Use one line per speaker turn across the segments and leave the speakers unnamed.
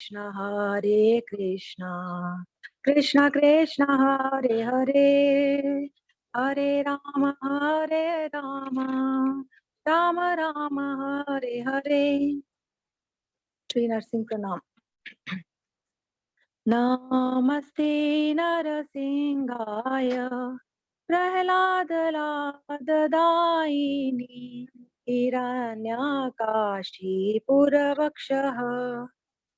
कृष्ण हरे कृष्ण कृष्ण कृष्ण हरे हरे हरे राम राम राम हरे हरे। श्री नरसिंह प्रणाम। नमस्ते नरसिंहाय प्रह्लादलाददायिनि हिरण्यकाशीपुरवक्षः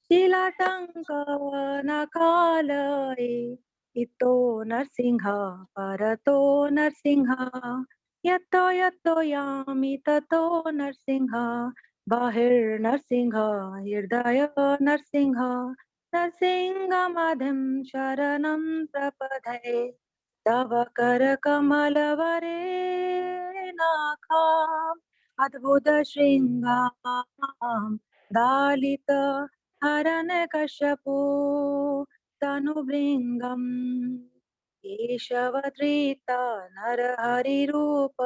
शीलाटङ्कनकालये इतो नरसिंह परतो नरसिंह यतो यतो यामि ततो नरसिंह बहिर्नरसिंह हृदय नरसिंह नरसिंहमधिं शरणं प्रपद्ये तव करकमलवरे नाखाम् अद्भुतशृङ्गाम् दालित हरनकश्यपो तनुभृङ्गम् केशवधृता नरहरिरूप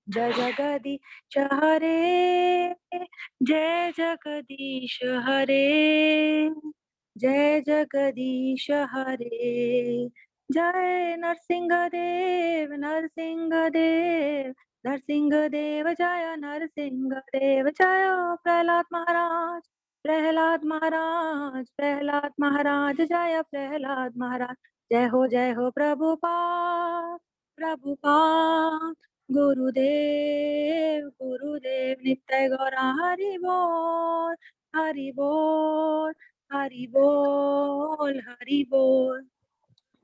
जय जगदीश हरे जय जगदीश हरे जय जगदीश हरे जय नरसिंहदेव नरसिंहदेव नरसिंहदेव जय नरसिंहदेव जय प्रहलाद महाराज प्रहलाद महाराज प्रहलाद महाराज जय प्रहलाद महाराज जय हो प्रभुपाद प्रभुपाद गुरुदेव गुरुदेव नित्य गौरा हरि बोल हरि बोल हरि बोल हरि बोल।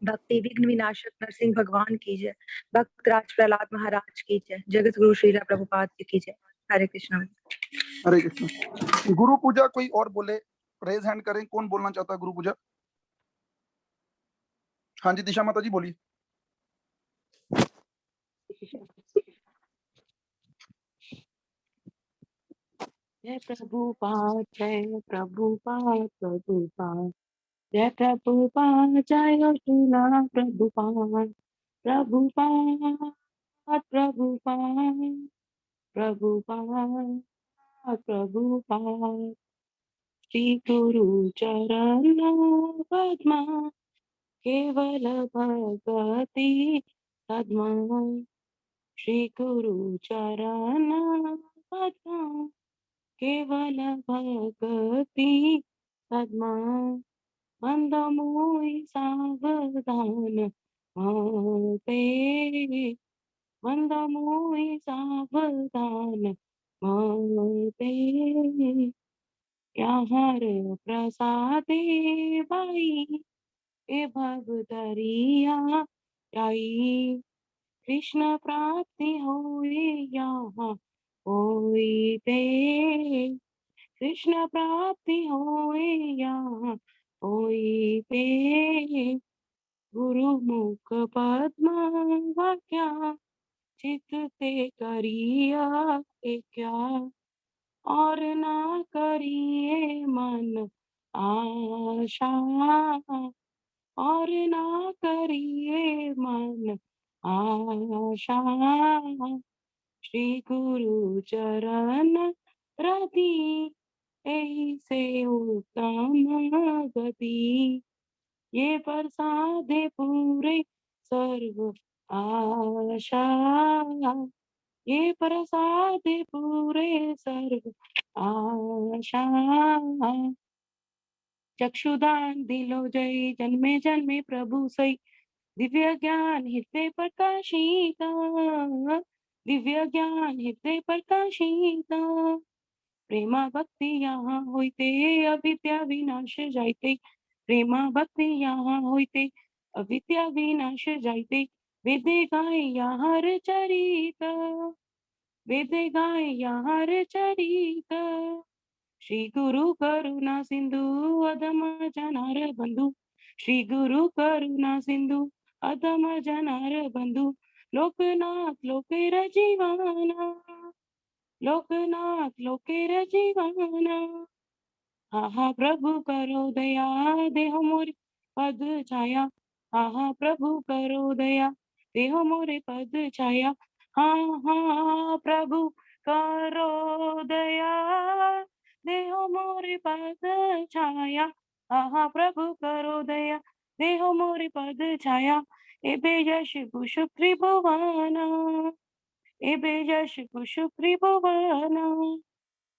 भक्ति विघ्न विनाशक नरसिंह भगवान की जय। भक्त राज प्रहलाद महाराज की जय। जगत गुरु श्रीला प्रभुपाद जी की जय। हरे कृष्ण।
हरे कृष्ण। गुरु पूजा कोई और बोले, रेज हैंड करें। कौन बोलना चाहता है गुरु पूजा? हाँ जी, दिशा माता जी बोलिए।
जय प्रभुपाद जय प्रभुपाद प्रभुपाद जय प्रभुपाद जय श्रीला प्रभुपाद प्रभुपाद प्रभुपाद प्रभुपाद प्रभुपाद श्री गुरु चरण पद्मा केवल भगति पद्मा श्री गुरु चरण पद्मा केवल भगति पद्मा मंदमोहि सावधान माते मंदमोहि सावधान माते याहर प्रसादे बाई ए भवदरिया जाई कृष्ण प्राप्ति होए यहाँ होइते कृष्ण प्राप्ति होए यहाँ होइते गुरु मुख पद्म वाक्या चित ते करिया क्या और ना करिए मन आशा और ना करिए मन आशा श्री गुरु चरण रति यही से उत्तम गति ये प्रसादे पूरे सर्व आशा ये प्रसादे पूरे सर्व आशा चक्षुदान दिलो जय जन्मे जन्मे प्रभु सई दिव्य ज्ञान हृदय प्रकाशिता दिव्य ज्ञान हृदय प्रकाशिता प्रेमा भक्ति यहाँ होइते अविद्या विनाश जाइते प्रेमा भक्ति यहाँ होइते अविद्या विनाश जाइते वेदे गाय यहाँ चरित वेदे गाय यहाँ चरित श्री गुरु करुणा सिंधु अधम जनार बंधु श्री गुरु करुणा सिंधु अधम जनार बंधु लोकनाथ लोकेर जीवाना लोकनाथ लोकेर जीवाना हा प्रभु करो दया देह मोरे पद छाया हा प्रभु करो दया देह मोरे पद छाया हाँ हाँ प्रभु करो दया देहो मोरे पद छाया, आहा प्रभु करो दया, देहो मोरे पद छाया, एबे यश कुश त्रिभुवना, एबे यश कुश त्रिभुवना,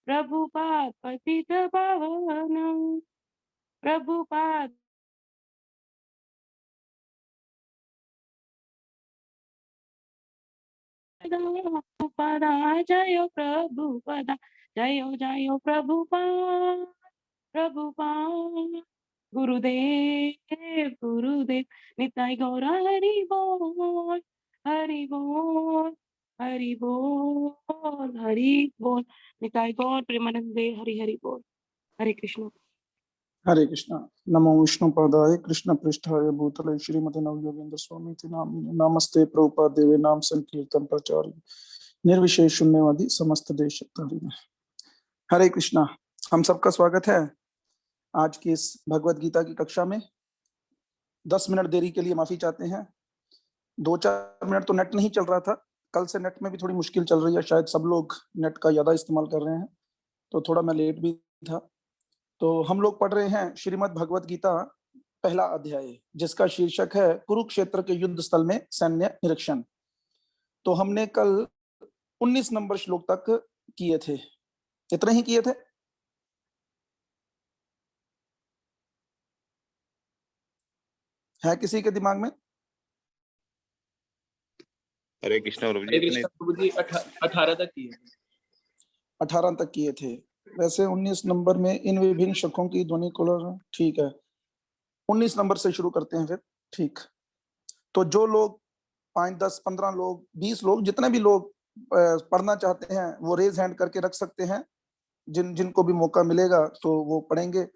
प्रभुपाद पतित पावना, प्रभुपाद प्रभुपदा, जयो प्रभुपदा, जयो जयो प्रभुपाद, प्रभुपाद। गुरुदेव गुरुदेव, निताई गौरा हरि बोल, हरि बोल, हरि बोल, हरि बोल। निताई गौर प्रेमानंदे, हरि हरि बोल। हरे कृष्ण।
हरे कृष्णा। नमो विष्णुपादाय कृष्ण पृष्ठाय भूतले श्रीमते नवयोगेन्द्र स्वामी नामिने नमस्ते प्रभुपाद देवे नाम संकीर्तन प्रचार निर्विशेष शून्यवादी समस्त देश तारिणे। हरे कृष्णा। हम सबका स्वागत है आज की इस भगवत गीता की कक्षा में। 10 मिनट देरी के लिए माफी चाहते हैं। 2-4 मिनट तो नेट नहीं चल रहा था, कल से नेट में भी थोड़ी मुश्किल चल रही है, शायद सब लोग नेट का ज्यादा इस्तेमाल कर रहे हैं, तो थोड़ा मैं लेट भी था। तो हम लोग पढ़ रहे हैं श्रीमद् भगवत गीता पहला अध्याय, जिसका शीर्षक है कुरुक्षेत्र के युद्ध स्थल में सैन्य निरीक्षण। तो हमने कल 19 नंबर श्लोक तक किए थे, इतने ही किए थे। है किसी के दिमाग में?
हरे कृष्ण प्रभु जी।
हरे कृष्ण प्रभु जी 18 तक किए
18 तक किए थे। वैसे 19 नंबर में इन विभिन्न शकों की ध्वनि कोलर, ठीक है 19 नंबर से शुरू करते हैं फिर। ठीक, तो जो लोग 5, 10, 15 लोग, 20 लोग, जितने भी लोग पढ़ना चाहते हैं वो रेज हैंड करके रख सकते हैं। जिनको भी मौका मिलेगा तो वो पढ़ेंगे।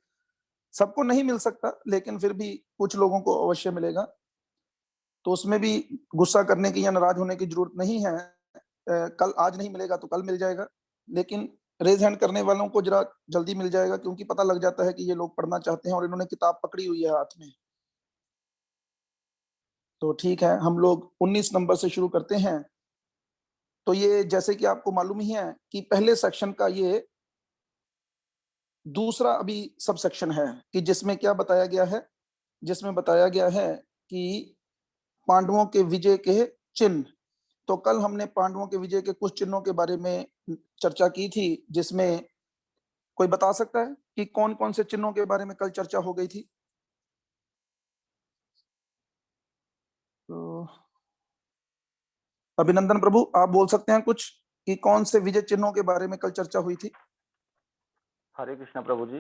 सबको नहीं मिल सकता, लेकिन फिर भी कुछ लोगों को अवश्य मिलेगा, तो उसमें भी गुस्सा करने की या नाराज होने की जरूरत नहीं है। कल आज नहीं मिलेगा तो कल मिल जाएगा, लेकिन रेज हैंड करने वालों को जरा जल्दी मिल जाएगा, क्योंकि पता लग जाता है कि ये लोग पढ़ना चाहते हैं और इन्होंने किताब पकड़ी हुई है हाथ में। तो ठीक है, हम लोग 19 नंबर से शुरू करते हैं। तो ये जैसे कि आपको मालूम ही है कि पहले सेक्शन का ये दूसरा अभी सब सेक्शन है, कि जिसमें क्या बताया गया है, जिसमें बताया गया है कि पांडवों के विजय के चिन्ह। तो कल हमने पांडवों के विजय के कुछ चिन्हों के बारे में चर्चा की थी, जिसमें कोई बता सकता है कि कौन कौन से चिन्हों के बारे में कल चर्चा हो गई थी? तो अभिनंदन प्रभु, आप बोल सकते हैं कुछ कि कौन से विजय चिन्हों के बारे में कल चर्चा हुई थी?
हरे कृष्णा प्रभु जी।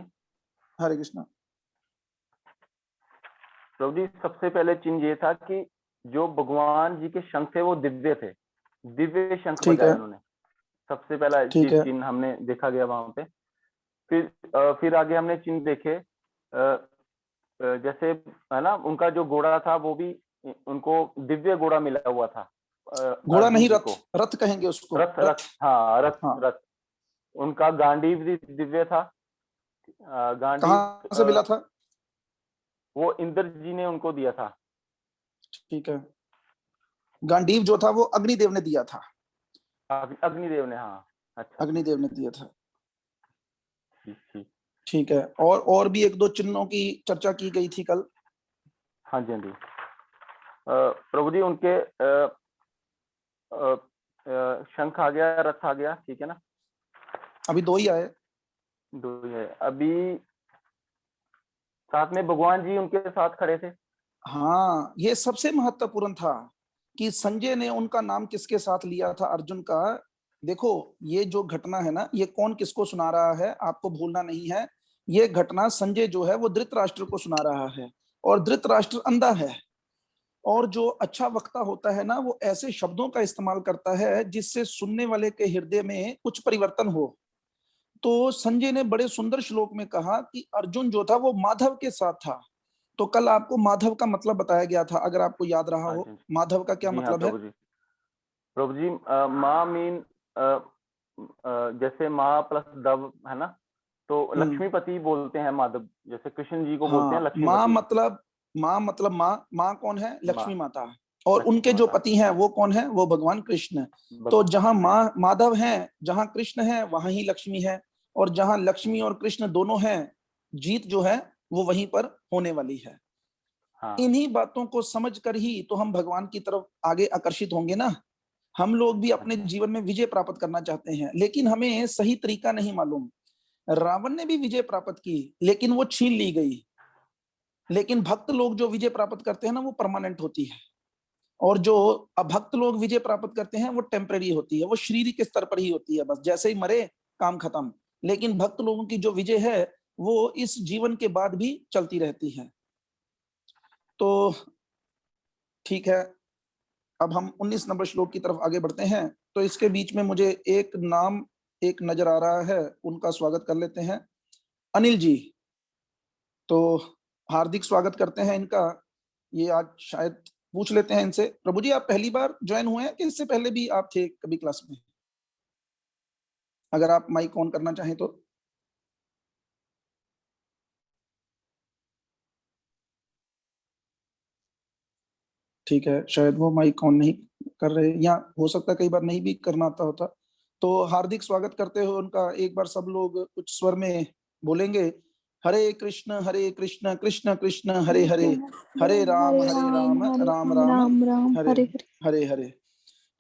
हरे कृष्णा।
प्रभु जी, सबसे पहले चिन्ह ये था कि जो भगवान जी के शंख थे वो दिव्य थे, दिव्य शंख
ठीक
बजाए
है,
उन्होंने। सबसे पहला
ठीक है,
चिन्ह हमने देखा गया वहां पे। फिर आगे हमने चिन्ह देखे, जैसे है ना, उनका जो घोड़ा था वो भी उनको दिव्य घोड़ा मिला हुआ था।
घोड़ा नहीं, रथ, रथ कहेंगे उसको।
रथ, रथ, हाँ रथ,
हाँ।
रथ। उनका गांडीव भी दिव्य था। गांडीव
कहाँ से मिला था?
वो इंद्र जी ने उनको दिया था।
ठीक है, गांडीव जो था वो अग्निदेव ने दिया था।
अग्निदेव ने, हाँ अच्छा,
अग्निदेव ने दिया था।
ठीक।
ठीक है, और भी 1-2 चिन्हों की चर्चा की गई थी कल।
हाँ जी, हाँ जी। प्रभु जी, उनके शंख आ गया, रथ आ गया, ठीक है ना।
अभी 2 ही आए।
2 ही है अभी। साथ में भगवान जी उनके साथ खड़े थे।
हाँ, ये सबसे महत्वपूर्ण था कि संजय ने उनका नाम किसके साथ लिया था, अर्जुन का। देखो, ये जो घटना है ना, ये कौन किसको सुना रहा है आपको भूलना नहीं है। ये घटना संजय जो है वो धृतराष्ट्र को सुना रहा है, और धृतराष्ट्र अंधा है, और जो अच्छा वक्ता होता है ना, वो ऐसे शब्दों का इस्तेमाल करता है जिससे सुनने वाले के हृदय में कुछ परिवर्तन हो। तो संजय ने बड़े सुंदर श्लोक में कहा कि अर्जुन जो था वो माधव के साथ था। तो कल आपको माधव का मतलब बताया गया था, अगर आपको याद रहा हो। माधव का क्या मतलब है?
प्रभु जी, माँ मीन जैसे माँ प्लस दव है ना, तो लक्ष्मीपति बोलते हैं माधव, जैसे कृष्ण जी को बोलते हैं लक्ष्मीपति।
माँ मतलब माँ कौन है? लक्ष्मी माता। और उनके जो पति हैं वो कौन है? वो भगवान कृष्ण। तो जहां माँ माधव हैं, जहां कृष्ण है, वहां ही लक्ष्मी है। और जहां लक्ष्मी और कृष्ण दोनों हैं, जीत जो है वो वहीं पर होने वाली है।
हाँ
इन्हीं बातों को समझकर ही तो हम भगवान की तरफ आगे आकर्षित होंगे ना। हम लोग भी अपने जीवन में विजय प्राप्त करना चाहते हैं, लेकिन हमें सही तरीका नहीं मालूम। रावण ने भी विजय प्राप्त की, लेकिन वो छीन ली गई। लेकिन भक्त लोग जो विजय प्राप्त करते हैं ना, वो परमानेंट होती है। और जो अभक्त लोग विजय प्राप्त करते हैं वो टेम्परेरी होती है, वो शरीर के स्तर पर ही होती है, बस जैसे ही मरे काम खत्म। लेकिन भक्त लोगों की जो विजय है वो इस जीवन के बाद भी चलती रहती है। तो ठीक है, अब हम 19 नंबर श्लोक की तरफ आगे बढ़ते हैं। तो इसके बीच में मुझे एक नाम एक नजर आ रहा है, उनका स्वागत कर लेते हैं। अनिल जी, तो हार्दिक स्वागत करते हैं इनका। ये आज शायद पूछ लेते हैं इनसे। प्रभु जी, आप पहली बार ज्वाइन हुए हैं कि इससे पहले भी आप थे कभी क्लास में? अगर आप माइक ऑन करना चाहें तो। ठीक है, शायद वो माइक ऑन नहीं कर रहे, या हो सकता है कई बार नहीं भी करना आता होता। तो हार्दिक स्वागत करते हो उनका। एक बार सब लोग कुछ स्वर में बोलेंगे, हरे कृष्ण कृष्ण कृष्ण हरे हरे, हरे राम राम राम हरे
हरे हरे।
हरे हरे।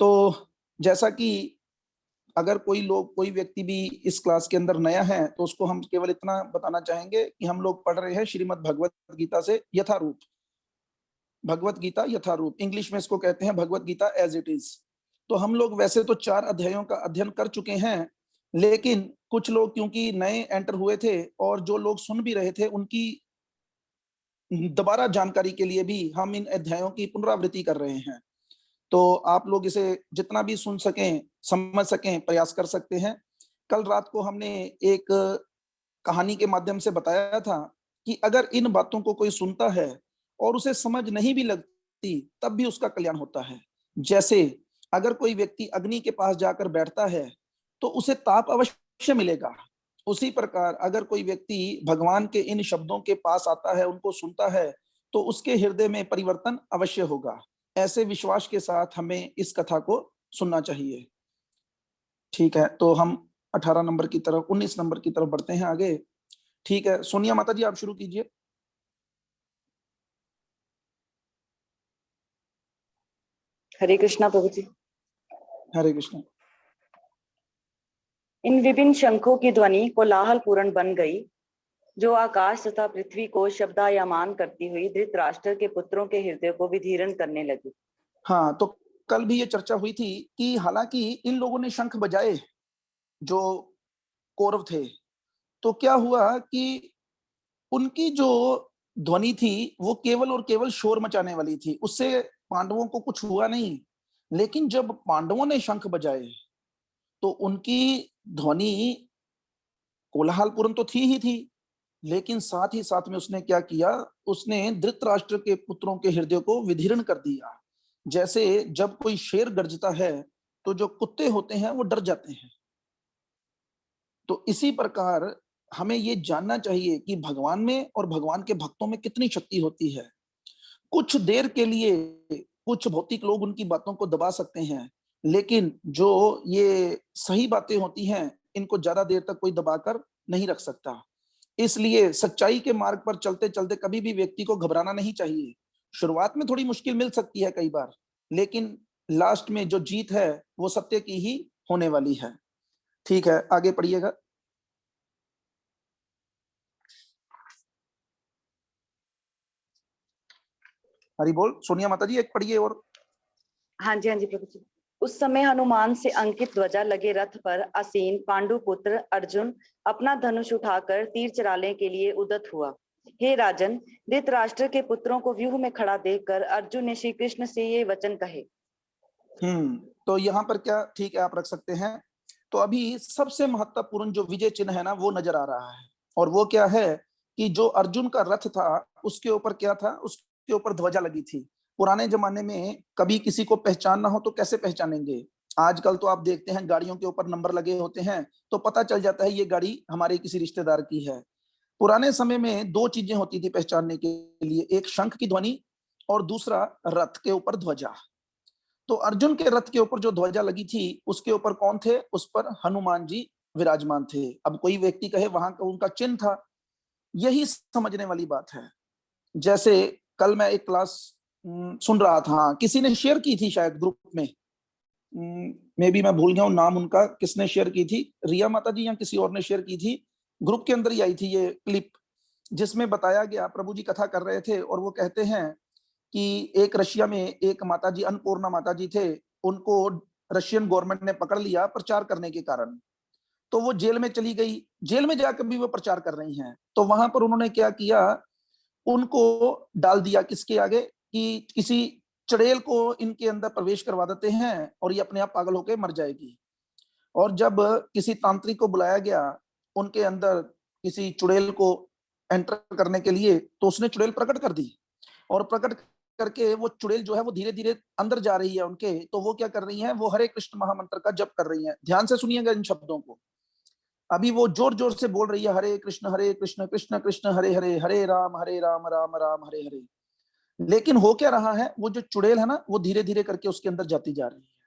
तो जैसा कि अगर कोई लोग कोई व्यक्ति भी इस क्लास के अंदर नया है, तो उसको हम केवल इतना बताना चाहेंगे कि हम लोग पढ़ रहे हैं श्रीमद् भगवत गीता से यथारूप। भगवत गीता यथारूप, इंग्लिश में इसको कहते हैं Bhagavad Gita as it is. तो हम लोग वैसे तो 4 अध्यायों का अध्ययन कर चुके हैं, लेकिन कुछ लोग क्योंकि नए एंटर हुए थे और जो लोग सुन भी रहे थे, उनकी दोबारा जानकारी के लिए भी हम इन अध्यायों की पुनरावृत्ति कर रहे हैं। तो आप लोग इसे जितना भी सुन सकें, समझ सकें, प्रयास कर सकते हैं। कल रात को हमने एक कहानी के माध्यम से बताया था कि अगर इन बातों को कोई सुनता है और उसे समझ नहीं भी लगती, तब भी उसका कल्याण होता है। जैसे अगर कोई व्यक्ति अग्नि के पास जाकर बैठता है तो उसे ताप अवश्य मिलेगा। उसी प्रकार अगर कोई व्यक्ति भगवान के इन शब्दों के पास आता है, उनको सुनता है, तो उसके हृदय में परिवर्तन अवश्य होगा। ऐसे विश्वास के साथ हमें इस कथा को सुनना चाहिए। ठीक है, तो हम 18 नंबर की तरफ 19 नंबर की तरफ बढ़ते हैं आगे। ठीक है, सोनिया माता जी आप शुरू कीजिए।
हरे कृष्णा प्रभु जी।
हरे कृष्ण।
इन विभिन्न शंखों की ध्वनि कोलाहल पूर्ण बन गई, जो आकाश तथा पृथ्वी को शब्दायमान करती हुई धृतराष्ट्र के पुत्रों के हृदय को विदीर्ण करने लगी।
हाँ, तो कल भी ये चर्चा हुई थी कि हालांकि इन लोगों ने शंख बजाए, जो कौरव थे, तो क्या हुआ कि उनकी जो ध्वनि थी वो केवल और केवल शोर मचाने वाली थी, उससे पांडवों को कुछ हुआ नहीं। लेकिन जब पांडवों ने शंख बजाए तो उनकी ध्वनि कोलाहलपूर्ण तो थी ही थी, लेकिन साथ ही साथ में उसने क्या किया, उसने धृतराष्ट्र के पुत्रों के हृदय को विदीर्ण कर दिया। जैसे जब कोई शेर गर्जता है तो जो कुत्ते होते हैं वो डर जाते हैं। तो इसी प्रकार हमें ये जानना चाहिए कि भगवान में और भगवान के भक्तों में कितनी शक्ति होती है। कुछ देर के लिए कुछ भौतिक लोग उनकी बातों को दबा सकते हैं, लेकिन जो ये सही बातें होती हैं, इनको ज्यादा देर तक कोई दबाकर नहीं रख सकता। इसलिए सच्चाई के मार्ग पर चलते चलते कभी भी व्यक्ति को घबराना नहीं चाहिए। शुरुआत में थोड़ी मुश्किल मिल सकती है कई बार, लेकिन लास्ट में जो जीत है वो सत्य की ही होने वाली है। ठीक है, आगे पढ़िएगा। हरि बोल। सोनिया माता जी एक पढ़िए और।
हाँ जी प्रभु जी। उस समय हनुमान से अंकित ध्वजा लगे रथ पर आसीन पांडुपुत्र अर्जुन अपना धनुष उठाकर तीर चलाने के लिए उद्यत हुआ। हे राजन, धृतराष्ट्र के पुत्रों को व्यूह में खड़ा देखकर अर्जुन ने श्री कृष्ण से ये वचन कहे।
तो यहाँ पर क्या, ठीक है आप रख सकते हैं। तो अभी सबसे महत्वपूर्ण जो विजय चिन्ह है ना, वो नजर आ रहा है। और वो क्या है कि जो अर्जुन का रथ था उसके ऊपर क्या था, उसके ऊपर ध्वजा लगी थी। पुराने जमाने में कभी किसी को पहचानना हो तो कैसे पहचानेंगे? आजकल तो आप देखते हैं गाड़ियों के ऊपर नंबर लगे होते हैं, तो पता चल जाता है ये गाड़ी हमारे किसी रिश्तेदार की है। पुराने समय में 2 चीजें होती थी पहचानने के लिए, एक शंख की ध्वनि और दूसरा रथ के ऊपर ध्वजा। तो अर्जुन के रथ के ऊपर जो ध्वजा लगी थी उसके ऊपर कौन थे? उस पर हनुमान जी विराजमान थे। अब कोई व्यक्ति कहे वहां का उनका चिन्ह था, यही समझने वाली बात है। जैसे कल मैं एक क्लास सुन रहा था, किसी ने शेयर की थी शायद ग्रुप में, मे बी मैं भूल गया हूं नाम उनका, किसने शेयर की थी, रिया माता जी या किसी और ने शेयर की थी, ग्रुप के अंदर ही आई थी ये क्लिप, जिसमें बताया गया, प्रभु जी कथा कर रहे थे और वो कहते हैं कि एक रशिया में एक माता जी, अन्नपूर्णा माता जी थे, उनको रशियन गवर्नमेंट ने पकड़ लिया प्रचार करने के कारण, तो वो जेल में चली गई, जेल में जाकर भी वो प्रचार कर रही हैं। तो वहां पर उन्होंने क्या किया, उनको डाल दिया किसके आगे, कि किसी चड़ेल को इनके अंदर प्रवेश करवा देते हैं और ये अपने आप पागल होकर मर जाएगी। और जब किसी तांत्रिक को बुलाया गया उनके अंदर किसी चुड़ैल को एंटर करने के लिए, तो उसने चुड़ैल प्रकट कर दी, और प्रकट करके वो चुड़ैल जो है वो धीरे धीरे अंदर जा रही है उनके, तो वो क्या कर रही है, वो हरे कृष्ण महामंत्र का जप कर रही है। ध्यान से सुनिएगा इन शब्दों को, अभी वो जोर जोर से बोल रही है, हरे कृष्ण कृष्ण कृष्ण हरे हरे, हरे राम राम राम हरे हरे। लेकिन हो क्या रहा है, वो जो चुड़ैल है ना, वो धीरे धीरे करके उसके अंदर जाती जा रही है।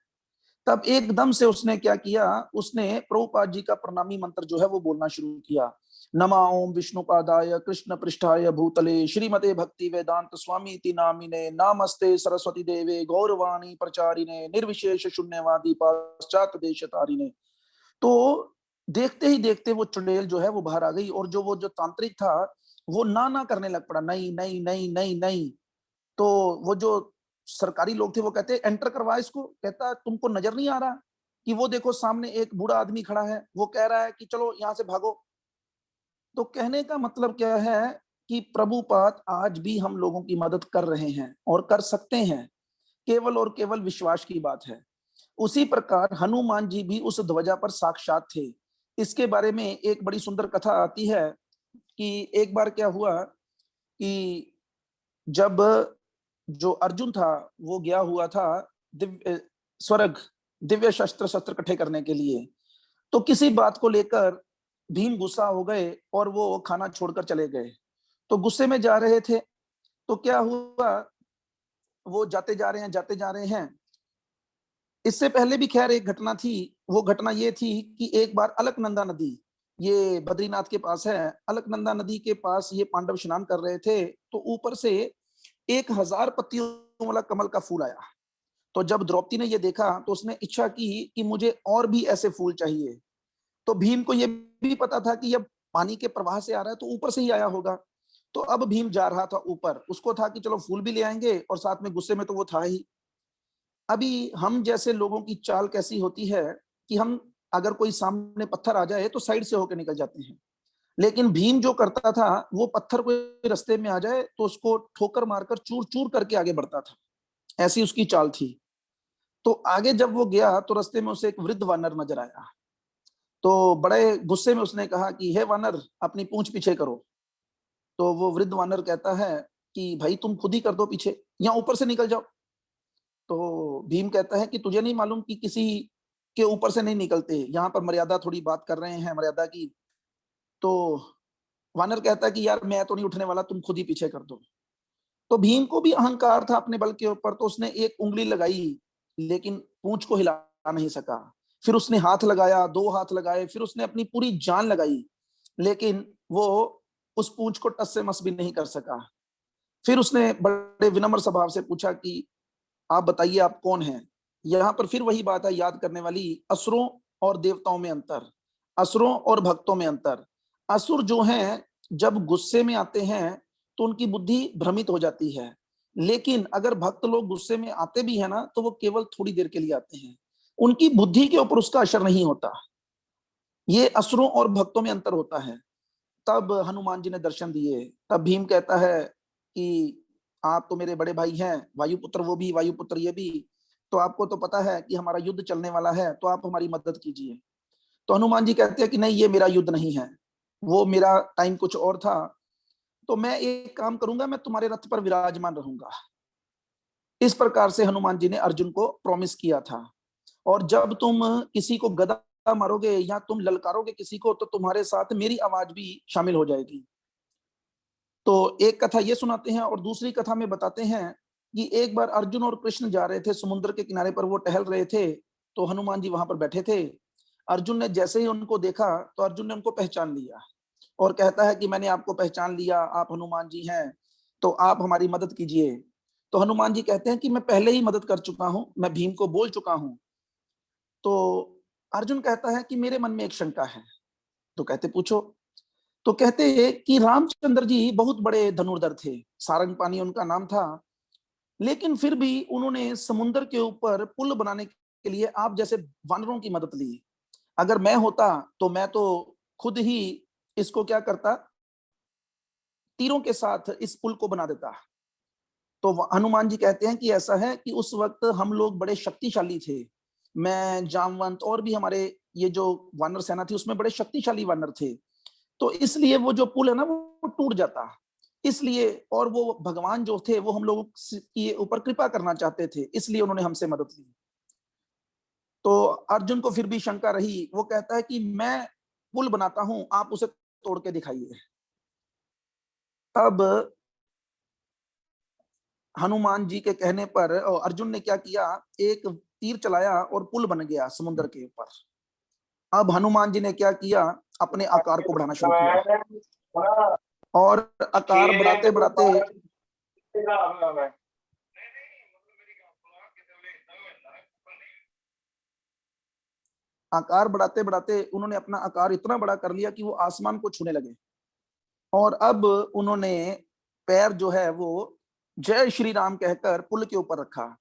तब एकदम से उसने क्या किया, उसने प्रभुपाद जी का प्रणामी मंत्र जो है वो बोलना शुरू किया, नमा ओम विष्णुपादाय कृष्ण पृष्ठाय भूतले श्रीमते भक्ति वेदांत स्वामी नामिने नामस्ते सरस्वती देवे गौरवाणी प्रचारिणे निर्विशेष शून्यवादी पाश्चात देश तारिणे। तो देखते ही देखते वो चुड़ैल जो है वो बाहर आ गई, और जो तांत्रिक था वो ना करने लग पड़ा, नहीं नहीं नहीं नहीं नहीं। तो वो जो सरकारी लोग थे वो कहते एंटर करवा इसको, कहता तुमको नजर नहीं आ रहा कि वो देखो सामने एक बूढ़ा आदमी खड़ा है, वो कह रहा है कि चलो यहां से भागो। तो कहने का मतलब क्या है कि प्रभुपाद आज भी हम लोगों की मदद कर रहे हैं और कर सकते हैं, केवल और केवल विश्वास की बात है। उसी प्रकार हनुमान जी भी उस ध्वजा पर साक्षात थे। इसके बारे में एक बड़ी सुंदर कथा आती है कि एक बार क्या हुआ कि जब जो अर्जुन था वो गया हुआ था दिव्य स्वर्ग, दिव्य शस्त्र इकट्ठे करने के लिए, तो किसी बात को लेकर भीम गुस्सा हो गए और वो खाना छोड़कर चले गए। तो गुस्से में जा रहे थे, तो क्या हुआ, वो जाते जा रहे हैं। इससे पहले भी खैर एक घटना थी, वो घटना ये थी कि एक बार अलकनंदा नदी, ये बद्रीनाथ के पास है, अलकनंदा नदी के पास ये पांडव स्नान कर रहे थे, तो ऊपर से 1000 पत्तियों वाला कमल का फूल आया। तो जब द्रौपदी ने ये देखा तो उसने इच्छा की कि मुझे और भी ऐसे फूल चाहिए। तो भीम को ये भी पता था कि जब पानी के प्रवाह से आ रहा है तो ऊपर से ही आया होगा। तो अब भीम जा रहा था ऊपर, उसको था कि चलो फूल भी ले आएंगे, और साथ में गुस्से में तो वो था ही। अभी हम जैसे लोगों की चाल कैसी होती है कि हम अगर कोई सामने पत्थर आ जाए तो साइड से होकर निकल जाते हैं, लेकिन भीम जो करता था वो पत्थर कोई रास्ते में आ जाए तो उसको ठोकर मारकर चूर चूर करके आगे बढ़ता था, ऐसी उसकी चाल थी। तो आगे जब वो गया तो रास्ते में उसे एक वृद्ध वानर नजर आया, तो बड़े गुस्से में उसने कहा कि हे वानर अपनी पूंछ पीछे करो। तो वो वृद्ध वानर कहता है कि भाई तुम खुद ही कर दो पीछे, या ऊपर से निकल जाओ। तो भीम कहता है कि तुझे नहीं मालूम कि किसी के ऊपर से नहीं निकलते, यहाँ पर मर्यादा थोड़ी बात कर रहे हैं मर्यादा की। तो वानर कहता है कि यार मैं तो नहीं उठने वाला, तुम खुद ही पीछे कर दो। तो भीम को भी अहंकार था अपने बल के ऊपर, तो उसने एक उंगली लगाई लेकिन पूंछ को हिला नहीं सका। फिर उसने हाथ लगाया, 2 हाथ लगाए, फिर उसने अपनी पूरी जान लगाई, लेकिन वो उस पूंछ को टस से मस भी नहीं कर सका। फिर उसने बड़े विनम्र स्वभाव से पूछा कि आप बताइए आप कौन हैं। यहाँ पर फिर वही बात है याद करने वाली, असुरों और देवताओं में अंतर, असुरों और भक्तों में अंतर। असुर जो हैं जब गुस्से में आते हैं तो उनकी बुद्धि भ्रमित हो जाती है, लेकिन अगर भक्त लोग गुस्से में आते भी है ना तो वो केवल थोड़ी देर के लिए आते हैं, उनकी बुद्धि के ऊपर उसका असर नहीं होता। ये असुरों और भक्तों में अंतर होता है। तब हनुमान जी ने दर्शन दिए। तब भीम कहता है कि आप तो मेरे बड़े भाई हैं, वायुपुत्र वो भी वायुपुत्र ये भी, तो आपको तो पता है कि हमारा युद्ध चलने वाला है, तो आप हमारी मदद कीजिए। तो हनुमान जी कहते हैं कि नहीं, ये मेरा युद्ध नहीं है, वो मेरा टाइम कुछ और था, तो मैं एक काम करूंगा, मैं तुम्हारे रथ पर विराजमान रहूंगा। इस प्रकार से हनुमान जी ने अर्जुन को प्रॉमिस किया था। और जब तुम किसी को गदा मारोगे या तुम ललकारोगे किसी को, तो तुम्हारे साथ मेरी आवाज भी शामिल हो जाएगी। तो एक कथा ये सुनाते हैं, और दूसरी कथा में बताते हैं कि एक बार अर्जुन और कृष्ण जा रहे थे समुद्र के किनारे पर, वो टहल रहे थे, तो हनुमान जी वहां पर बैठे थे। अर्जुन ने जैसे ही उनको देखा तो अर्जुन ने उनको पहचान लिया और कहता है कि मैंने आपको पहचान लिया, आप हनुमान जी हैं, तो आप हमारी मदद कीजिए। तो हनुमान जी कहते हैं कि मैं पहले ही मदद कर चुका हूं, मैं भीम को बोल चुका हूं। तो अर्जुन कहता है कि मेरे मन में एक शंका है। तो कहते पूछो। तो कहते हैं कि रामचंद्र जी बहुत बड़े धनुर्धर थे, सारंगपाणी उनका नाम था, लेकिन फिर भी उन्होंने समुद्र के ऊपर पुल बनाने के लिए आप जैसे वानरों की मदद ली। अगर मैं होता तो मैं तो खुद ही इसको क्या करता, तीरों के साथ इस पुल को बना देता। तो हनुमान जी कहते हैं कि ऐसा है कि उस वक्त हम लोग बड़े शक्तिशाली थे, मैं, जामवंत और भी हमारे ये जो वानर सेना थी उसमें बड़े शक्तिशाली वानर थे, तो इसलिए वो जो पुल है ना वो टूट जाता। इसलिए, और वो भगवान जो थे वो हम लोगों के ऊपर कृपा करना चाहते थे, इसलिए उन्होंने हमसे मदद ली। तो अर्जुन को फिर भी शंका रही, वो कहता है कि मैं पुल बनाता हूं, आप उसे तोड़ के दिखाइए। तब हनुमान जी के कहने पर अर्जुन ने क्या किया, एक तीर चलाया और पुल बन गया समुद्र के ऊपर। अब हनुमान जी ने क्या किया, अपने आकार को बढ़ाना शुरू किया और आकार बढ़ाते बढ़ाते उन्होंने अपना आकार इतना बड़ा कर लिया कि वो आसमान को छूने लगे। और अब उन्होंने पैर जो है वो जय श्री राम कहकर पुल के ऊपर रखा,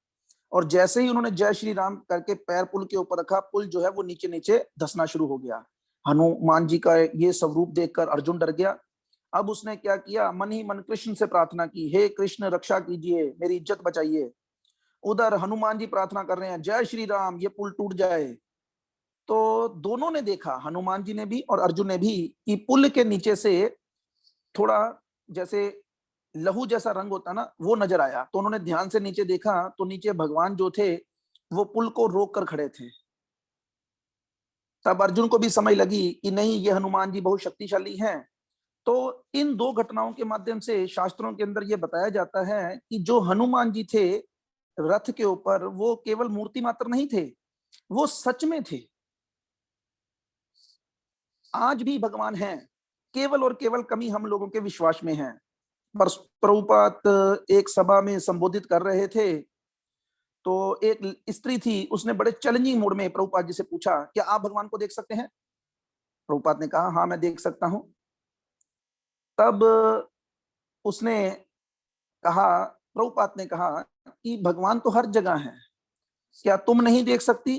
और जैसे ही उन्होंने जय श्री राम करके पैर पुल के ऊपर रखा, पुल जो है वो नीचे नीचे धंसना शुरू हो गया। हनुमान जी का ये स्वरूप देखकर अर्जुन डर गया। अब उसने क्या किया, मन ही मन कृष्ण से प्रार्थना की, हे कृष्ण रक्षा कीजिए, मेरी इज्जत बचाइए। उधर हनुमान जी प्रार्थना कर रहे हैं, जय श्री राम, ये पुल टूट जाए। तो दोनों ने देखा, हनुमान जी ने भी और अर्जुन ने भी, कि पुल के नीचे से थोड़ा जैसे लहू जैसा रंग होता ना, वो नजर आया। तो उन्होंने ध्यान से नीचे देखा तो नीचे भगवान जो थे वो पुल को रोक कर खड़े थे। तब अर्जुन को भी समझ लगी कि नहीं, ये हनुमान जी बहुत शक्तिशाली हैं। तो इन दो घटनाओं के माध्यम से शास्त्रों के अंदर यह बताया जाता है कि जो हनुमान जी थे रथ के ऊपर, वो केवल मूर्ति मात्र नहीं थे, वो सच में थे। आज भी भगवान हैं, केवल और केवल कमी हम लोगों के विश्वास में है। पर प्रभुपाद एक सभा में संबोधित कर रहे थे, तो एक स्त्री थी, उसने बड़े चैलेंजिंग मोड में प्रभुपाद जी से पूछा, क्या आप भगवान को देख सकते हैं? प्रभुपाद ने कहा, हाँ मैं देख सकता हूं। तब उसने कहा, प्रभुपाद ने कहा कि भगवान तो हर जगह है, क्या तुम नहीं देख सकती?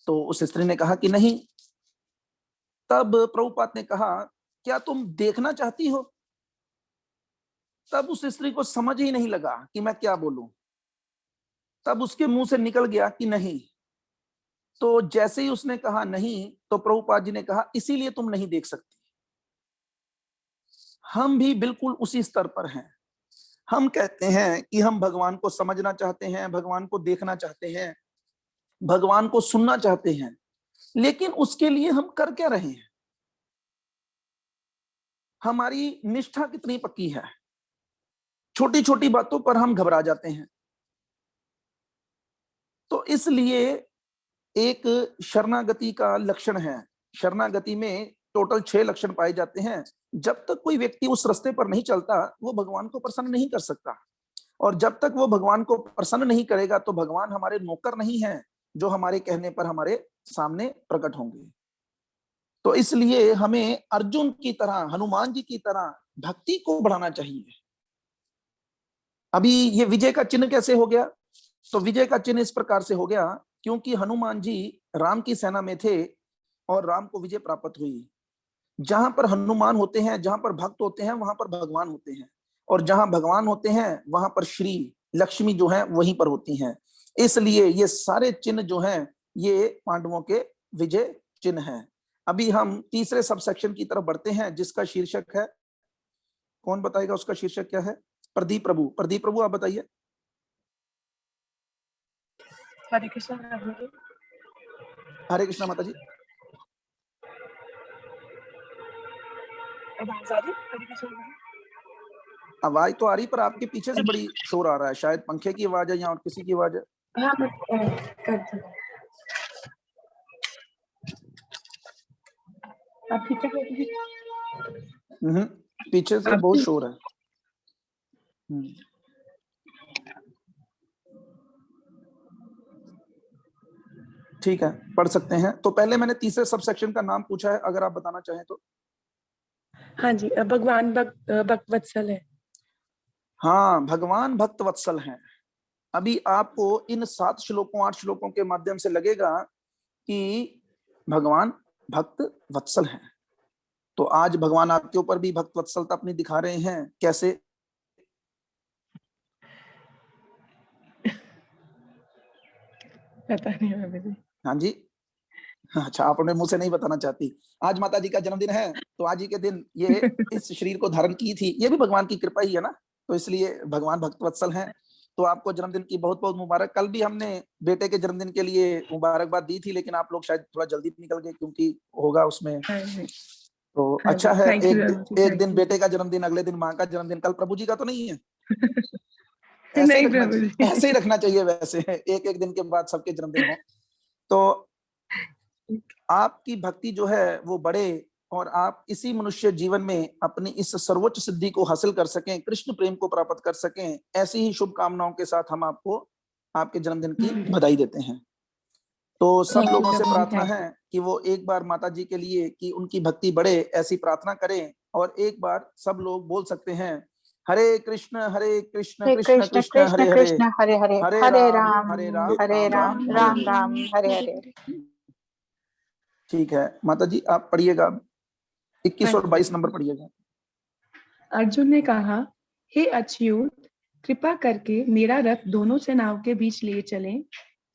तो उस स्त्री ने कहा कि नहीं। तब प्रभुपाद ने कहा, क्या तुम देखना चाहती हो? तब उस स्त्री को समझ ही नहीं लगा कि मैं क्या बोलूं। तब उसके मुंह से निकल गया कि नहीं। तो जैसे ही उसने कहा नहीं, तो प्रभुपाद जी ने कहा, इसीलिए तुम नहीं देख सकती। हम भी बिल्कुल उसी स्तर पर हैं। हम कहते हैं कि हम भगवान को समझना चाहते हैं, भगवान को देखना चाहते हैं, भगवान को सुनना चाहते हैं, लेकिन उसके लिए हम कर क्या रहे हैं? हमारी निष्ठा कितनी पक्की है? छोटी छोटी बातों पर हम घबरा जाते हैं। तो इसलिए एक शरणागति का लक्षण है। शरणागति में टोटल 6 लक्षण पाए जाते हैं। जब तक कोई व्यक्ति उस रास्ते पर नहीं चलता, वो भगवान को प्रसन्न नहीं कर सकता। और जब तक वो भगवान को प्रसन्न नहीं करेगा, तो भगवान हमारे नौकर नहीं है जो हमारे कहने पर हमारे सामने प्रकट होंगे। तो इसलिए हमें अर्जुन की तरह, हनुमान जी की तरह भक्ति को बढ़ाना चाहिए। अभी ये विजय का चिन्ह कैसे हो गया? तो विजय का चिन्ह इस प्रकार से हो गया, क्योंकि हनुमान जी राम की सेना में थे और राम को विजय प्राप्त हुई। जहां पर हनुमान होते हैं, जहां पर भक्त होते हैं, वहां पर भगवान होते हैं, और जहां भगवान होते हैं वहां पर श्री लक्ष्मी जो है वहीं पर होती हैं। इसलिए ये सारे चिन्ह जो हैं ये पांडवों के विजय चिन्ह हैं। अभी हम तीसरे सब सेक्शन की तरफ बढ़ते हैं, जिसका शीर्षक है, कौन बताएगा उसका शीर्षक क्या है? प्रदीप प्रभु। प्रदीप प्रभु आप बताइए।
हरे कृष्ण प्रभु जी।
हरे कृष्णा माता जी।
आवाज आ रही? हरे कृष्ण प्रभु।
आवाज तो आ रही, पर आपके पीछे से बड़ी शोर आ रहा है, शायद पंखे की आवाज है या और किसी की आवाज है।
हाँ मैं करती हूँ। अब ठीक है प्रभु जी?
पीछे से
अब
बहुत
ठीक-
शोर है। ठीक है, पढ़ सकते हैं। तो पहले मैंने तीसरे सब सेक्शन का नाम पूछा है, अगर आप बताना चाहें तो।
हाँ जी, भगवान भक्त वत्सल है।
हाँ, भगवान भक्त वत्सल हैं। अभी आपको इन 7 श्लोकों 8 श्लोकों के माध्यम से लगेगा कि भगवान भक्त वत्सल हैं। तो आज भगवान आपके ऊपर भी भक्त वत्सलता अपनी दिखा रहे हैं। कैसे?
पता नहीं प्रभु जी।
हाँ जी, अच्छा, आप अपने मुंह से नहीं बताना चाहती। आज माता जी का जन्मदिन है, तो आज ही के दिन ये इस शरीर को धारण की थी। ये भी भगवान की कृपा ही है ना, तो इसलिए भगवान भक्त वत्सल हैं। तो आपको जन्मदिन की बहुत बहुत मुबारक। कल भी हमने बेटे के जन्मदिन के लिए मुबारकबाद दी थी, लेकिन आप लोग शायद थोड़ा जल्दी निकल गए क्योंकि होगा उसमें।
हाँ जी,
तो
हाँ
अच्छा
जी,
है,
थैंक यू
एक
प्रभु जी,
एक
थैंक
दिन
यू।
बेटे का जन्मदिन, अगले दिन माँ का जन्मदिन। कल प्रभु जी का तो नहीं है? ऐसे ही
नहीं
रखना
प्रभु जी।
चाहिए, ऐसे ही रखना चाहिए। वैसे एक एक दिन के बाद सबके जन्मदिन हो। तो आपकी भक्ति जो है वो बढ़े और आप इसी मनुष्य जीवन में अपनी इस सर्वोच्च सिद्धि को हासिल कर सकें, कृष्ण प्रेम को प्राप्त कर सकें। ऐसी ही शुभकामनाओं के साथ हम आपको आपके जन्मदिन की बधाई देते हैं। तो सब
Thank you,
लोगों से
प्रभु जी,
प्रार्थना
thank
है कि वो एक बार माता जी के लिए कि उनकी भक्ति बढ़े, ऐसी प्रार्थना करें। और एक बार सब लोग बोल सकते हैं, हरे कृष्ण कृष्ण
कृष्ण
कृष्ण
कृष्ण
हरे हरे,
कृष्ण हरे हरे,
हरे
हरे
राम
राम
हरे राम
हरे
राम
राम
राम हरे
राम
हरे।
राम हरे हरे।
ठीक है माता जी, आप पढ़िएगा 21 और 22 नंबर पढ़िएगा।
अर्जुन ने कहा, हे अच्युत, कृपा करके मेरा रथ दोनों सेनाओं के बीच ले चलें,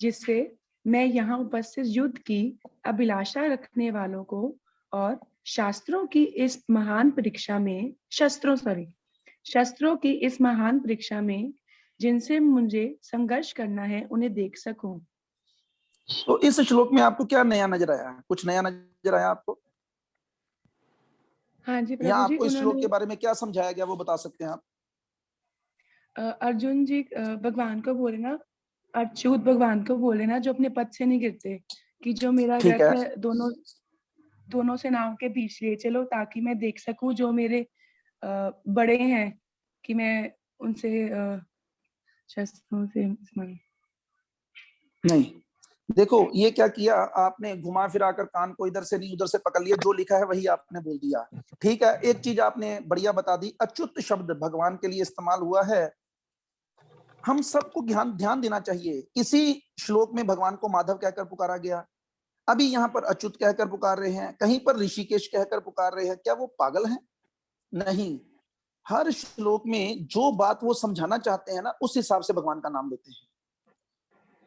जिससे मैं यहाँ उपस्थित युद्ध की अभिलाषा रखने वालों को और शस्त्रों की इस महान परीक्षा में जिनसे मुझे संघर्ष करना है, उन्हें देख सकूं।
तो इस श्लोक में आपको क्या नया नजर आया? कुछ नया नजर आया आपको?
हाँ जी
या
प्रभु जी,
आपको इस श्लोक के
उन्होंने
बारे में क्या समझाया गया, वो बता सकते हैं आप?
अर्जुन जी भगवान को बोले ना, अच्युत भगवान को बोले ना, जो अपने पद से नहीं गिरते, कि जो मेरा
ठीक
रथ
है,
है दोनों सेनाओं के बीच ले चलो, ताकि मैं देख सकूं जो मेरे बड़े हैं, कि मैं उनसे शस्त्रों से
नहीं देखो ये क्या किया आपने, घुमा फिरा कर कान को इधर से नहीं उधर से पकड़ लिया, जो लिखा है वही आपने बोल दिया। ठीक है, एक चीज आपने बढ़िया बता दी, अच्युत शब्द भगवान के लिए इस्तेमाल हुआ है। हम सबको ध्यान ध्यान देना चाहिए। इसी श्लोक में भगवान को माधव कहकर पुकारा गया, अभी यहाँ पर अच्युत कहकर पुकार रहे हैं, कहीं पर ऋषिकेश कहकर पुकार रहे हैं। क्या वो पागल हैं? नहीं, हर श्लोक में जो बात वो समझाना चाहते हैं ना, उस हिसाब से भगवान का नाम लेते हैं।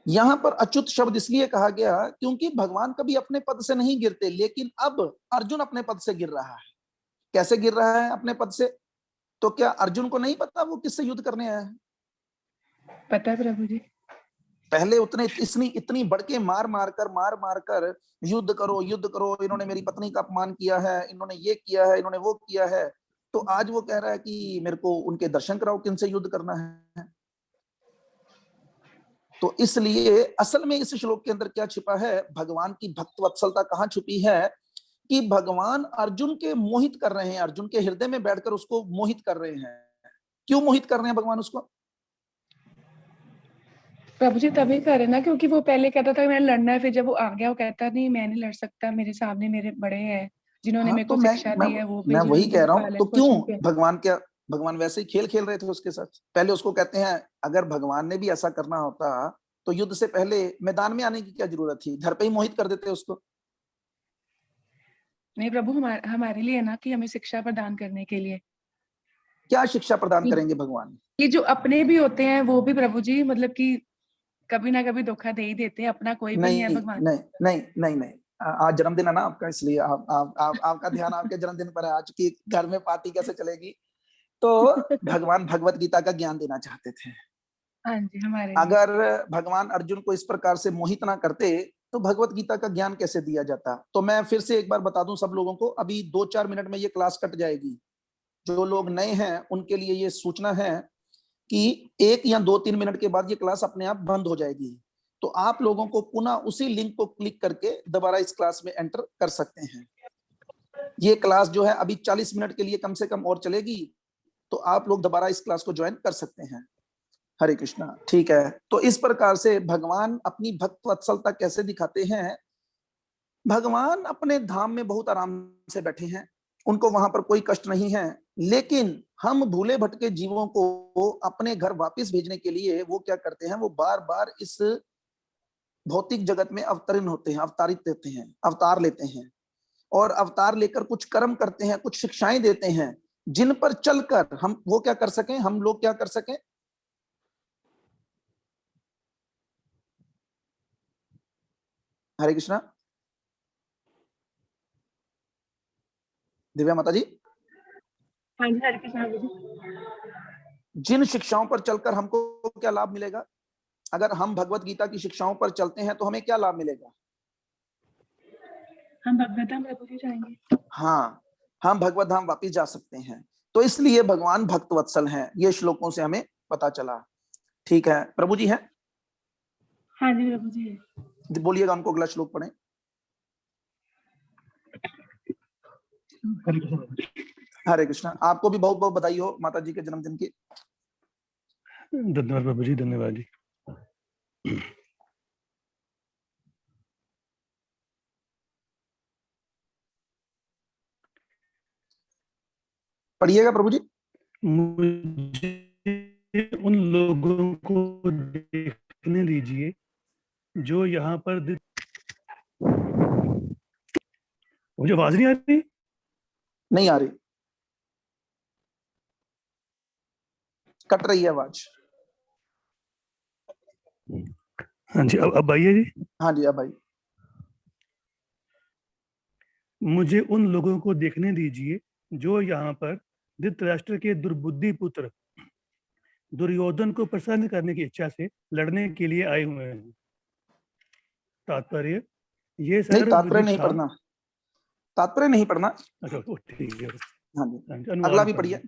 यहां पर अच्युत शब्द इसलिए कहा गया क्योंकि भगवान कभी अपने पद से नहीं गिरते, लेकिन अब अर्जुन अपने पद से गिर रहा है। कैसे गिर रहा है अपने पद से? तो क्या अर्जुन को नहीं पता वो किससे युद्ध करने आया है?
पता है प्रभु जी।
पहले उतने इतनी बढ़ के मार मार कर युद्ध करो युद्ध करो, इन्होंने मेरी पत्नी का अपमान किया है, इन्होंने ये किया है, इन्होंने वो किया है। तो आज वो कह रहा है कि मेरे को उनके दर्शन कराओ, किनसे युद्ध करना है। तो इसलिए असल में इस श्लोक के अंदर क्या छिपा है, भगवान की भक्त वत्सलता कहाँ छुपी है, कि भगवान अर्जुन के मोहित कर रहे हैं, अर्जुन के हृदय में बैठकर उसको मोहित कर रहे हैं। क्यों मोहित कर रहे हैं भगवान उसको?
प्रभु जी तभी करे ना, क्योंकि वो पहले कहता था मैंने लड़ना है, फिर जब वो आ गया वो कहता नहीं मैं नहीं लड़ सकता, मेरे सामने मेरे बड़े हैं जिन्होंने
हाँ,
मेरे
तो
को शिक्षा दी है, वो भी
मैं वही
जिन्होंने
कह
मेरे
रहा हूं। तो
पालन
क्यों
पोषण किया।
भगवान वैसे ही खेल खेल रहे थे उसके साथ? पहले उसको कहते हैं अगर भगवान ने भी ऐसा करना होता तो युद्ध से पहले मैदान में आने की क्या जरूरत थी, घर पे ही मोहित कर देते उसको।
नहीं प्रभु, हमारे लिए है ना, कि हमें शिक्षा प्रदान करने के लिए।
क्या शिक्षा प्रदान
कि
करेंगे भगवान?
ये जो अपने भी होते हैं वो भी प्रभु जी, मतलब कि कभी ना कभी धोखा दे ही देते हैं, अपना कोई भी नहीं है
नहीं
भगवान।
नहीं नहीं नहीं नहीं, आज जन्मदिन है ना आपका, इसलिए आपका ध्यान आपके जन्मदिन पर है। आज की घर में पार्टी कैसे चलेगी? तो भगवान भगवत गीता का ज्ञान देना चाहते थे।
हाँ जी, हमारे लिए।
अगर भगवान अर्जुन को इस प्रकार से मोहित ना करते तो भगवत गीता का ज्ञान कैसे दिया जाता? तो मैं फिर से एक बार बता दूं सब लोगों को, अभी 2-4 मिनट में ये क्लास कट जाएगी। जो लोग नए हैं उनके लिए ये सूचना है कि 1 या 2-3 मिनट के बाद ये क्लास अपने आप बंद हो जाएगी। तो आप लोगों को पुनः उसी लिंक को क्लिक करके दोबारा इस क्लास में एंटर कर सकते हैं। ये क्लास जो है अभी 40 मिनट के लिए कम से कम और चलेगी, तो आप लोग दोबारा इस क्लास को ज्वाइन कर सकते हैं। हरे कृष्णा। ठीक है, तो इस प्रकार से भगवान अपनी भक्त वत्सलता कैसे दिखाते हैं। भगवान अपने धाम में बहुत आराम से बैठे हैं, उनको वहां पर कोई कष्ट नहीं है, लेकिन हम भूले भटके जीवों को अपने घर वापस भेजने के लिए वो क्या करते हैं, वो बार बार इस भौतिक जगत में अवतरण होते हैं, अवतारित देते हैं, अवतार लेते हैं, और अवतार लेकर कुछ कर्म करते हैं, कुछ शिक्षाएं देते हैं, जिन पर चलकर हम वो क्या कर सकें, हम लोग क्या कर सकें। हरे कृष्णा। दिव्या माता जी।
हाँ जी, हरे कृष्णा प्रभु जी।
जिन शिक्षाओं पर चलकर हमको क्या लाभ मिलेगा, अगर हम भगवत गीता की शिक्षाओं पर चलते हैं तो हमें क्या लाभ मिलेगा।
हम भगवत धाम प्रभु जी जाएंगे।
हाँ, हम भगवत धाम वापिस जा सकते हैं। तो इसलिए भगवान भक्त वत्सल हैं, ये श्लोकों से हमें पता चला। ठीक है, प्रभु जी हैं।
हाँ जी प्रभु जी।
बोलिएगा उनको अगला श्लोक पढ़ें। हरे कृष्णा। आपको भी बहुत बहुत बधाई हो माता जी के जन्मदिन की।
धन्यवाद प्रभु जी, धन्यवाद जी।
पढ़िएगा प्रभु जी।
मुझे उन लोगों को देखने दीजिए जो यहाँ पर मुझे आवाज नहीं आ रही।
नहीं आ रही, कट रही है आवाज।
हाँ जी, अब आइए जी।
हाँ जी, अब आई।
मुझे उन लोगों को देखने दीजिए जो यहाँ पर धृतराष्ट्र के दुर्बुद्धि पुत्र दुर्योधन को प्रसन्न करने की इच्छा से लड़ने के लिए आए हुए हैं। तात्पर्य ये
नहीं, तात्पर्य नहीं पढ़ना, तात्पर्य नहीं पढ़ना।
अच्छा ठीक है।
हाँ जी, अगला भी पढ़िए।